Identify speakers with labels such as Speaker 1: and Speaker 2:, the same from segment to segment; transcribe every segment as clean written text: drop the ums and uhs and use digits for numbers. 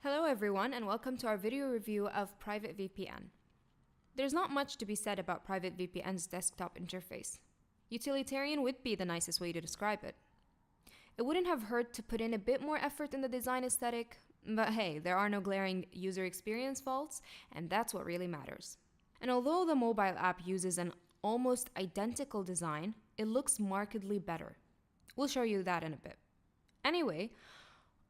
Speaker 1: Hello everyone and welcome to our video review of PrivateVPN. There's not much to be said about PrivateVPN's desktop interface. Utilitarian would be the nicest way to describe it. It wouldn't have hurt to put in a bit more effort in the design aesthetic, but hey, there are no glaring user experience faults, and that's what really matters. And although the mobile app uses an almost identical design, it looks markedly better. We'll show you that in a bit. Anyway,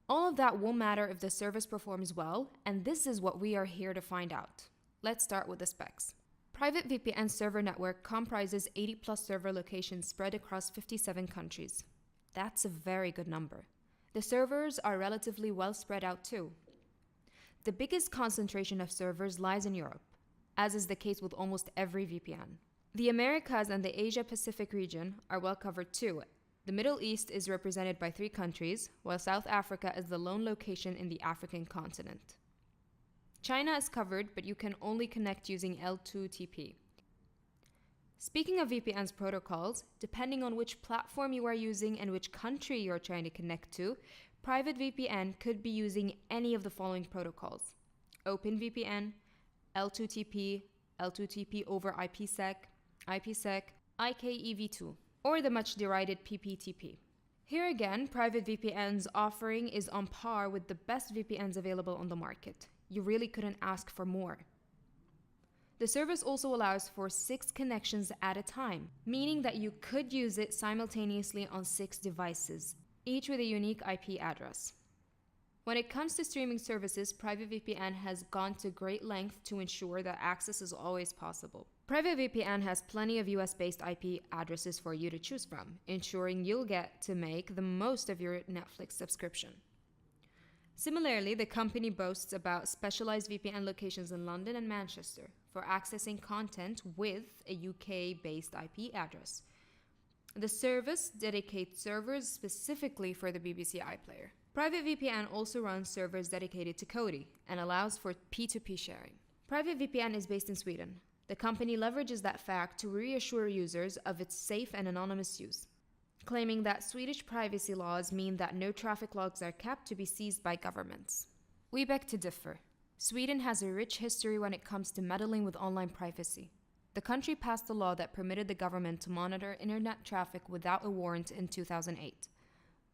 Speaker 1: all of that won't matter if the service performs well, and this is what we are here to find out. Let's start with the specs. PrivateVPN's server network comprises 80 plus server locations spread across 57 countries. That's a very good number. The servers are relatively well spread out too. The biggest concentration of servers lies in Europe, as is the case with almost every VPN. The Americas and the Asia-Pacific region are well covered too. The Middle East is represented by 3 countries, while South Africa is the lone location in the African continent. China is covered, but you can only connect using L2TP. Speaking of VPN's protocols, depending on which platform you are using and which country you are trying to connect to, PrivateVPN could be using any of the following protocols: OpenVPN, L2TP, L2TP over IPsec, IPsec, IKEv2, or the much derided PPTP. Here again, PrivateVPN's offering is on par with the best VPNs available on the market. You really couldn't ask for more. The service also allows for 6 connections at a time, meaning that you could use it simultaneously on 6 devices, each with a unique IP address. When it comes to streaming services, PrivateVPN has gone to great length to ensure that access is always possible. PrivateVPN has plenty of US-based IP addresses for you to choose from, ensuring you'll get to make the most of your Netflix subscription. Similarly, the company boasts about specialized VPN locations in London and Manchester for accessing content with a UK-based IP address. The service dedicates servers specifically for the BBC iPlayer. PrivateVPN also runs servers dedicated to Kodi and allows for P2P sharing. PrivateVPN is based in Sweden. The company leverages that fact to reassure users of its safe and anonymous use, claiming that Swedish privacy laws mean that no traffic logs are kept to be seized by governments. We beg to differ. Sweden has a rich history when it comes to meddling with online privacy. The country passed a law that permitted the government to monitor internet traffic without a warrant in 2008.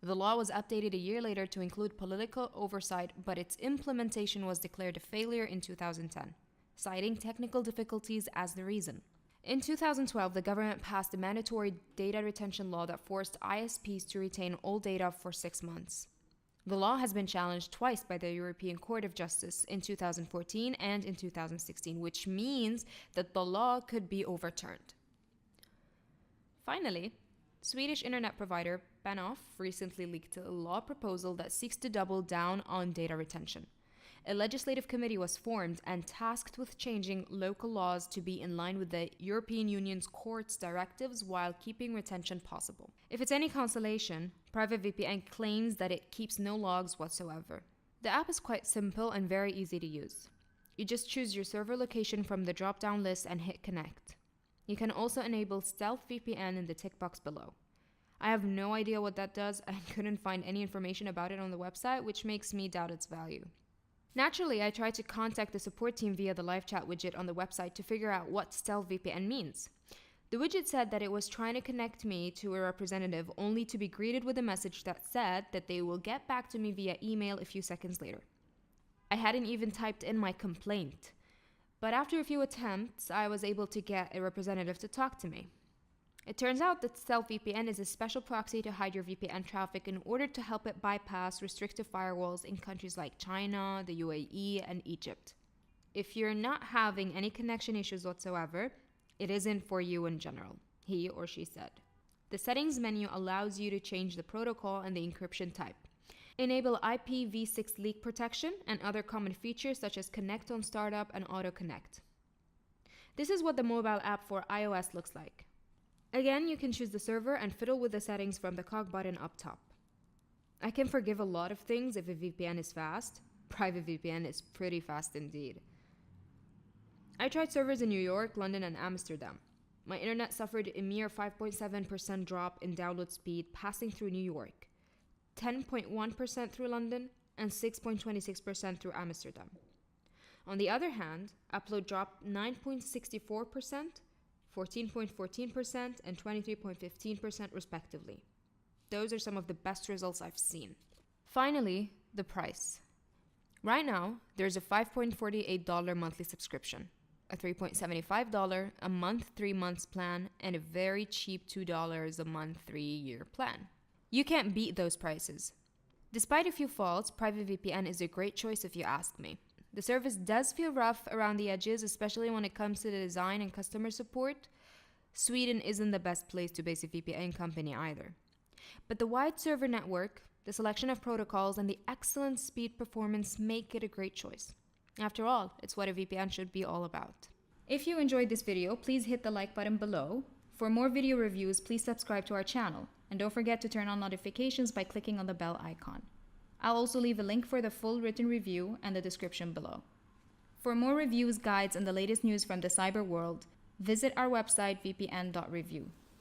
Speaker 1: The law was updated a year later to include political oversight, but its implementation was declared a failure in 2010, citing technical difficulties as the reason. In 2012, the government passed a mandatory data retention law that forced ISPs to retain all data for 6 months. The law has been challenged twice by the European Court of Justice in 2014 and in 2016, which means that the law could be overturned. Finally, Swedish internet provider Bahnhof recently leaked a law proposal that seeks to double down on data retention. A legislative committee was formed and tasked with changing local laws to be in line with the European Union's court's directives while keeping retention possible. If it's any consolation, PrivateVPN claims that it keeps no logs whatsoever. The app is quite simple and very easy to use. You just choose your server location from the drop-down list and hit connect. You can also enable Stealth VPN in the tick box below. I have no idea what that does and couldn't find any information about it on the website, which makes me doubt its value. Naturally, I tried to contact the support team via the live chat widget on the website to figure out what Stealth VPN means. The widget said that it was trying to connect me to a representative only to be greeted with a message that said that they will get back to me via email a few seconds later. I hadn't even typed in my complaint. But after a few attempts, I was able to get a representative to talk to me. It turns out that Stealth VPN is a special proxy to hide your VPN traffic in order to help it bypass restrictive firewalls in countries like China, the UAE, and Egypt. If you're not having any connection issues whatsoever, it isn't for you in general, he or she said. The settings menu allows you to change the protocol and the encryption type, enable IPv6 leak protection, and other common features such as connect on startup and auto connect. This is what the mobile app for iOS looks like. Again, you can choose the server and fiddle with the settings from the cog button up top. I can forgive a lot of things if a VPN is fast. PrivateVPN is pretty fast indeed. I tried servers in New York, London, and Amsterdam. My internet suffered a mere 5.7% drop in download speed passing through New York, 10.1% through London, and 6.26% through Amsterdam. On the other hand, upload dropped 9.64%, 14.14%, and 23.15% respectively. Those are some of the best results I've seen. Finally, the price. Right now, there's a $5.48 monthly subscription, a $3.75 a month 3 months plan, and a very cheap $2 a month 3-year plan. You can't beat those prices. Despite a few faults, PrivateVPN is a great choice if you ask me. The service does feel rough around the edges, especially when it comes to the design and customer support. Sweden isn't the best place to base a VPN company either. But the wide server network, the selection of protocols, and the excellent speed performance make it a great choice. After all, it's what a VPN should be all about. If you enjoyed this video, please hit the like button below. For more video reviews, please subscribe to our channel. And don't forget to turn on notifications by clicking on the bell icon. I'll also leave a link for the full written review and the description below. For more reviews, guides, and the latest news from the cyber world, visit our website vpn.review.